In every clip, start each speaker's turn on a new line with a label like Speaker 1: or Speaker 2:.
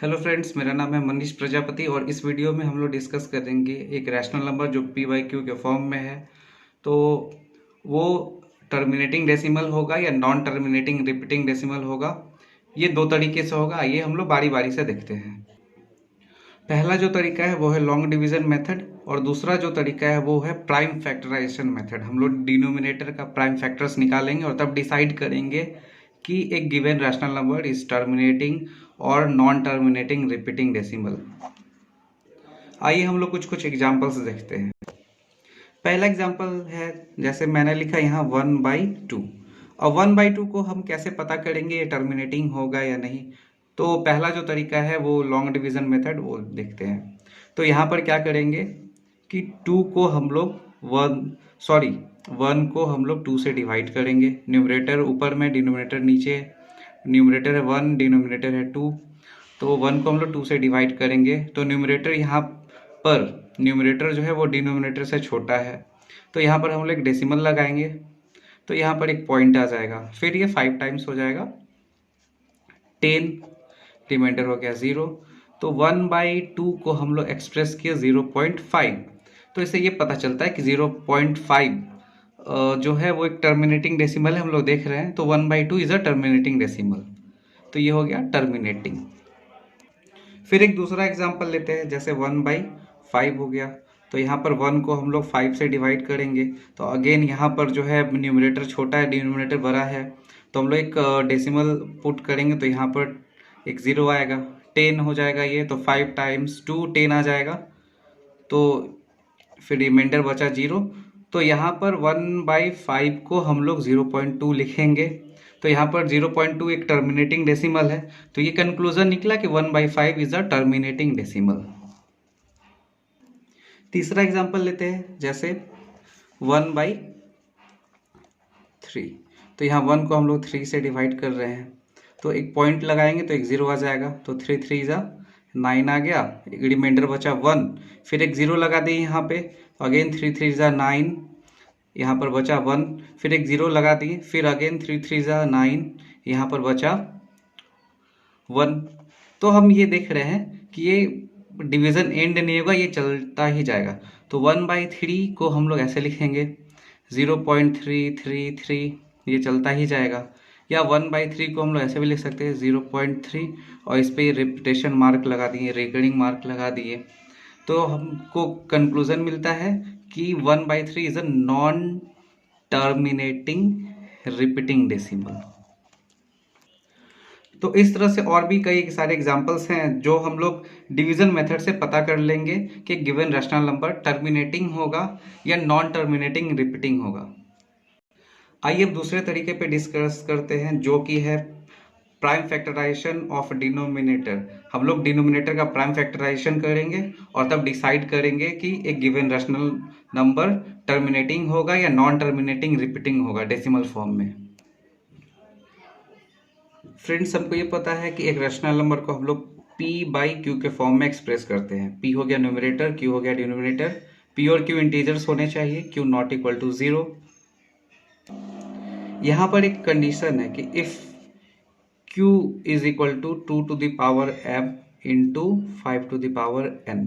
Speaker 1: Hello friends, मेरा नाम है मनीष प्रजापति और इस वीडियो में हम लोग डिस्कस करेंगे एक रैशनल नंबर जो पी बाई क्यू के फॉर्म में है। तो वो टर्मिनेटिंग डेसिमल होगा या नॉन टर्मिनेटिंग रिपीटिंग डेसिमल होगा। ये दो तरीके से होगा। आइए हम लोग बारी बारी से देखते हैं। पहला जो तरीका है वो है लॉन्ग डिवीजन मेथड और दूसरा जो तरीका है वो है प्राइम फैक्टराइजेशन मेथड। हम लोग डिनोमिनेटर का प्राइम फैक्टर्स निकालेंगे और तब डिसाइड करेंगे कि एक given rational number is terminating और नॉन टर्मिनेटिंग रिपीटिंग डेसिमल। आइए हम लोग कुछ कुछ एग्जांपल्स देखते हैं। पहला एग्जांपल है, जैसे मैंने लिखा यहाँ 1/2। और 1/2 को हम कैसे पता करेंगे ये टर्मिनेटिंग होगा या नहीं। तो पहला जो तरीका है वो लॉन्ग डिवीजन मेथड, वो देखते हैं। तो यहाँ पर क्या करेंगे कि 2 को हम लोग 1 को हम लोग 2 से डिवाइड करेंगे। न्यूमरेटर ऊपर में, डिनोमिनेटर नीचे। न्यूमरेटर है 1, डिनोमिनेटर है 2। तो 1 को हम लोग 2 से डिवाइड करेंगे तो न्यूमरेटर यहाँ पर, न्यूमरेटर जो है वो डिनोमिनेटर से छोटा है, तो यहाँ पर हम लोग एक डेसिमल लगाएंगे तो यहाँ पर एक पॉइंट आ जाएगा। फिर ये 5 टाइम्स हो जाएगा 10, रिमाइंडर हो गया 0। तो 1/2 को हम लोग एक्सप्रेस किए 0.5। तो इससे ये पता चलता है कि 0.5 जो है वो एक टर्मिनेटिंग डेसिमल है। हम लोग देख रहे हैं तो 1/2 इज अ टर्मिनेटिंग डेसिमल। तो ये हो गया टर्मिनेटिंग। फिर एक दूसरा एग्जांपल लेते हैं, जैसे 1/5 हो गया। तो यहाँ पर 1 को हम लोग 5 से डिवाइड करेंगे तो अगेन यहाँ पर जो है न्यूमरेटर छोटा है, डिनोमिनेटर बड़ा है, तो हम लोग एक डेसिमल पुट करेंगे तो यहाँ पर एक 0 आएगा। 10 हो जाएगा ये, तो 5 टाइम्स 2 10 आ जाएगा। तो फिर रिमाइंडर बचा 0। तो यहाँ पर 1/5 को हम लोग 0.2 लिखेंगे। तो यहाँ पर 0.2 एक टर्मिनेटिंग डेसिमल है। तो ये कंक्लूजन निकला कि 1/5 इज अ टर्मिनेटिंग डेसिमल। तीसरा एग्जांपल लेते हैं, जैसे 1/3। तो यहाँ 1 को हम लोग 3 से डिवाइड कर रहे हैं तो एक पॉइंट लगाएंगे तो एक 0 आ जाएगा। तो 3 3 जा 9 आ गया, एक रिमाइंडर बचा 1। फिर एक 0 लगा दिए यहाँ पे, तो अगेन 3 3 जा 9, यहाँ पर बचा 1। फिर एक 0 लगा दिए, फिर अगेन 3 3 जा 9, यहाँ पर बचा 1। तो हम ये देख रहे हैं कि ये डिवीजन एंड नहीं होगा, ये चलता ही जाएगा। तो 1/3 को हम लोग ऐसे लिखेंगे 0.333, ये चलता ही जाएगा। या 1/3 को हम लोग ऐसे भी लिख सकते हैं 0.3 और इस पर रिपीटेशन मार्क लगा दिए, रिकरिंग मार्क लगा दिए। तो हमको कंक्लूजन मिलता है कि 1/3 is a non terminating repeating decimal. तो इस तरह से और भी कई सारे एग्जांपल्स हैं जो हम लोग डिवीजन मेथड से पता कर लेंगे कि गिवन रैशनल नंबर टर्मिनेटिंग होगा या नॉन टर्मिनेटिंग रिपीटिंग होगा। आइए अब दूसरे तरीके पे डिस्कस करते हैं, जो कि है प्राइम फैक्टराइजेशन ऑफ डिनोमिनेटर। हम लोग डिनोमिनेटर का प्राइम फैक्टराइजेशन करेंगे और तब डिसाइड करेंगे कि एक गिवन रैशनल नंबर टर्मिनेटिंग होगा या नॉन टर्मिनेटिंग रिपीटिंग होगा डेसिमल फॉर्म में। फ्रेंड्स, हमको ये पता है कि एक रैशनल नंबर को हम लोग p/q के फॉर्म में एक्सप्रेस करते हैं। p हो गया न्यूमरेटर, q हो गया डिनोमिनेटर। p और q इंटीजर्स होने चाहिए, q नॉट इक्वल टू 0। यहाँ पर एक कंडीशन है कि if q is equal to 2 to the power m into 5 to the power n,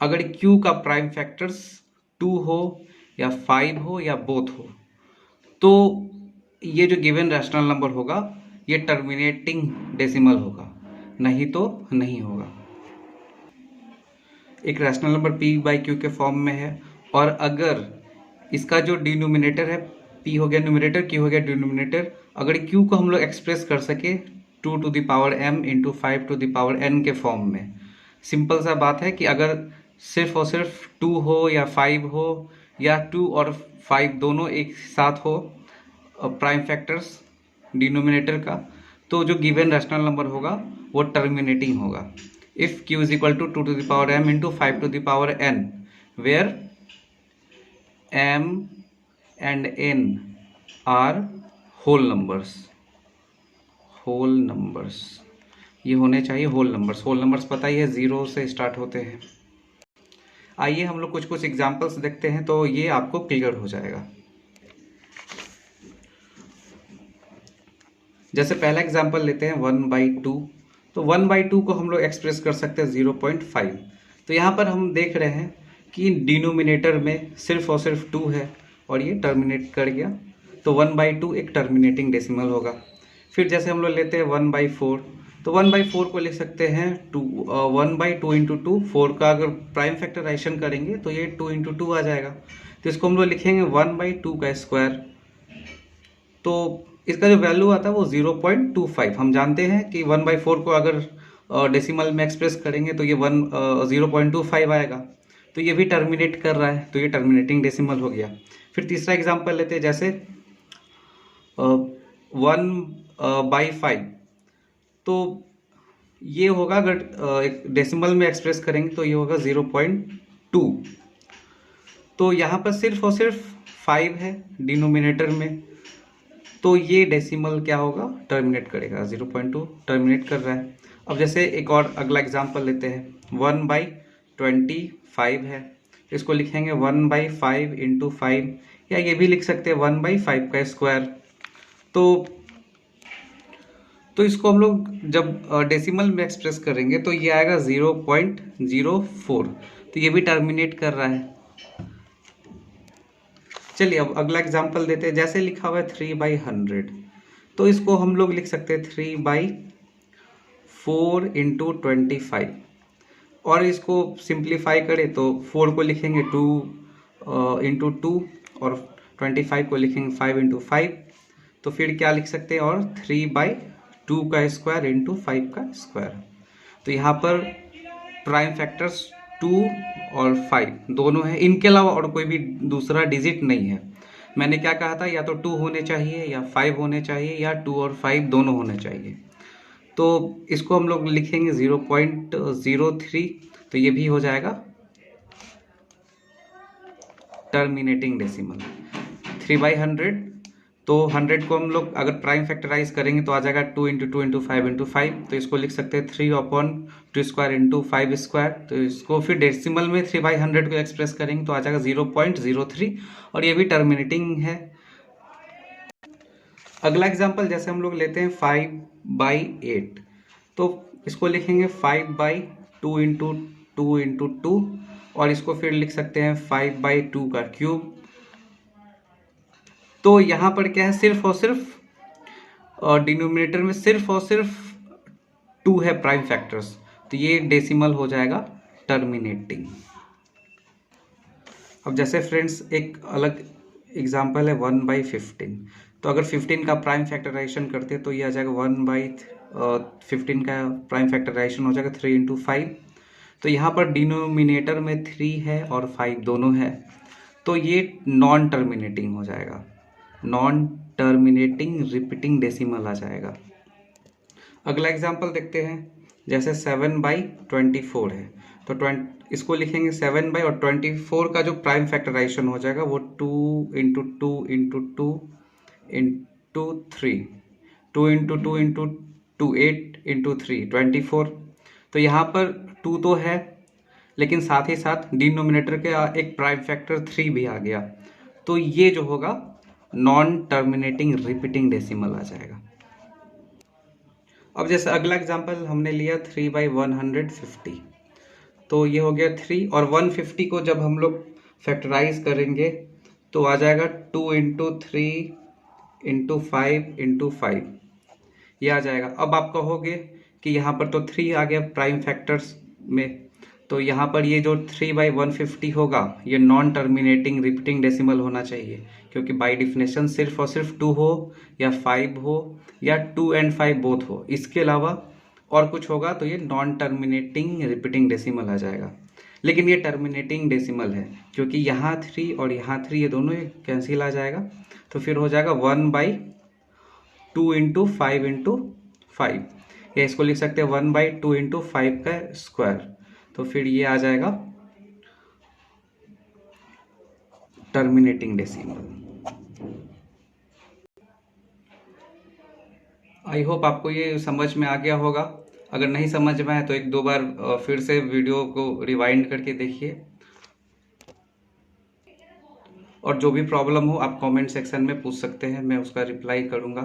Speaker 1: अगर q का प्राइम फैक्टर्स 2 हो या 5 हो या बोथ हो, तो ये जो गिवन रैशनल नंबर होगा ये टर्मिनेटिंग डेसिमल होगा, नहीं तो नहीं होगा। एक रैशनल नंबर p/q के फॉर्म में है और अगर इसका जो डिनोमिनेटर है, p हो गया न्यूमरेटर, q हो गया डिनोमिनेटर, अगर q को हम लोग एक्सप्रेस कर सके 2 to the power m into 5 to the power n के फॉर्म में, सिंपल सा बात है कि अगर सिर्फ और सिर्फ 2 हो या 5 हो या 2 और 5 दोनों एक साथ हो प्राइम फैक्टर्स डिनोमिनेटर का, तो जो गिवन रैशनल नंबर होगा वो टर्मिनेटिंग होगा। If q is equal to 2 to the power m into 5 to the power n, where m and n are whole numbers. Whole numbers ये होने चाहिए होल नंबर्स। होल नंबर्स पता ही है 0 से start होते हैं। आइए हम लोग कुछ कुछ एग्जांपल्स देखते हैं तो ये आपको क्लियर हो जाएगा। जैसे पहला एग्जांपल लेते हैं 1/2। तो 1/2 को हम लोग एक्सप्रेस कर सकते हैं 0.5। तो यहाँ पर हम देख रहे हैं कि डिनोमिनेटर में सिर्फ और सिर्फ 2 है और ये टर्मिनेट कर गया, तो 1/2 एक टर्मिनेटिंग डेसिमल होगा। फिर जैसे हम लोग लेते हैं 1/4, तो 1/4 को लिख सकते हैं 1/2 इंटू 2। 4 का अगर प्राइम फैक्टराइजेशन करेंगे तो ये 2 इंटू 2 आ जाएगा, तो इसको हम लोग लिखेंगे 1/2 का स्क्वायर। तो इसका जो वैल्यू आता है वो 0.25। हम जानते हैं कि 1/4 को अगर डेसिमल में एक्सप्रेस करेंगे तो ये 0.25 आएगा, तो ये भी टर्मिनेट कर रहा है, तो ये टर्मिनेटिंग डेसिमल हो गया। फिर तीसरा एग्जांपल लेते हैं, जैसे 1/5। तो ये होगा, अगर एक डेसिमल में एक्सप्रेस करेंगे तो ये होगा 0.2। तो यहाँ पर सिर्फ और सिर्फ 5 है डिनोमिनेटर में, तो ये डेसिमल क्या होगा, टर्मिनेट करेगा, 0.2 टर्मिनेट कर रहा है। अब जैसे एक और अगला एग्जांपल लेते हैं, 1/25 है, इसको लिखेंगे 1/5 इंटू 5, या ये भी लिख सकते हैं 1/5 का स्क्वायर। तो इसको हम लोग जब डेसिमल में एक्सप्रेस करेंगे तो ये आएगा 0.04, तो ये भी टर्मिनेट कर रहा है। चलिए अब अगला एग्जांपल देते हैं, जैसे लिखा हुआ है 3/100, तो इसको हम लोग लिख सकते हैं 3/4 इंटू 25, और इसको सिंप्लीफाई करें तो 4 को लिखेंगे 2 इंटू 2 और 25 को लिखेंगे 5 इंटू 5, तो फिर क्या लिख सकते हैं, और 3/2 का स्क्वायर इंटू 5 का स्क्वायर। तो यहाँ पर प्राइम फैक्टर्स 2 और 5 दोनों हैं, इनके अलावा और कोई भी दूसरा डिजिट नहीं है। मैंने क्या कहा था, या तो 2 होने चाहिए या 5 होने चाहिए, या 2 और 5 दोनों होने चाहिए। तो इसको हम लोग लिखेंगे 0.03, तो ये भी हो जाएगा टर्मिनेटिंग डेसिमल। 3/100, तो 100 को हम लोग अगर प्राइम फैक्टराइज करेंगे तो आ जाएगा 2 इंटू 2 इंटू 5 इंटू 5, तो इसको लिख सकते हैं 3/2 स्क्वायर इंटू 5 स्क्वायर। तो इसको फिर डेसिमल में 3/100 को एक्सप्रेस करेंगे तो आ जाएगा 0.03, और ये भी टर्मिनेटिंग है। अगला एग्जाम्पल जैसे हम लोग लेते हैं 5/8, तो इसको लिखेंगे 5/2 इंटू 2 इंटू 2, और इसको फिर लिख सकते हैं 5/2 का क्यूब। तो यहाँ पर क्या है, सिर्फ और सिर्फ डिनोमिनेटर में सिर्फ और सिर्फ 2 है प्राइम फैक्टर्स, तो ये डेसिमल हो जाएगा टर्मिनेटिंग। अब जैसे फ्रेंड्स एक अलग एग्जांपल है 1/15, तो अगर 15 का प्राइम फैक्टराइजेशन करते हैं तो ये आ जाएगा 1/15 का प्राइम फैक्टराइजेशन हो जाएगा 3 इंटू 5। तो यहाँ पर डिनोमिनेटर में 3 है और 5 दोनों है, तो ये नॉन टर्मिनेटिंग हो जाएगा, नॉन टर्मिनेटिंग रिपीटिंग डेसिमल आ जाएगा। अगला एग्जांपल देखते हैं, जैसे 7/24 है, तो इसको लिखेंगे 7 और 24 का जो प्राइम फैक्टराइजेशन हो जाएगा वो 2 into 2 into 2 into 3, 2 into 2 into 2 8 into 3 24। तो यहाँ पर 2 तो है, लेकिन साथ ही साथ डिनोमिनेटर के एक प्राइम फैक्टर 3 भी आ गया, तो ये जो होगा नॉन टर्मिनेटिंग रिपीटिंग डेसिमल आ जाएगा। अब जैसे अगला एग्जांपल हमने लिया 3/150, तो ये हो गया 3, और 150 को जब हम लोग फैक्टराइज करेंगे तो आ जाएगा 2 इंटू 3 इंटू 5 इंटू 5, ये आ जाएगा। अब आप कहोगे कि यहाँ पर तो 3 आ गया प्राइम फैक्टर्स में, तो यहाँ पर ये जो 3/150 होगा ये नॉन टर्मिनेटिंग रिपीटिंग डेसिमल होना चाहिए, क्योंकि बाय डिफिनेशन सिर्फ और सिर्फ 2 हो या 5 हो या 2 एंड 5 बोथ हो, इसके अलावा और कुछ होगा तो ये नॉन टर्मिनेटिंग रिपीटिंग डेसिमल आ जाएगा। लेकिन ये टर्मिनेटिंग डेसिमल है, क्योंकि यहाँ 3 और यहाँ 3 ये दोनों कैंसिल आ जाएगा, तो फिर हो जाएगा 1/2 इंटू 5 इंटू 5, या इसको लिख सकते हैं 1/2 इंटू 5 का स्क्वायर, तो फिर ये आ जाएगा टर्मिनेटिंग डेसिमल। आई होप आपको ये समझ में आ गया होगा। अगर नहीं समझ में आए तो एक दो बार फिर से वीडियो को रिवाइंड करके देखिए, और जो भी प्रॉब्लम हो आप कमेंट सेक्शन में पूछ सकते हैं, मैं उसका रिप्लाई करूंगा।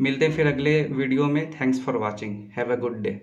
Speaker 1: मिलते हैं फिर अगले वीडियो में। Thanks for watching. Have a good day.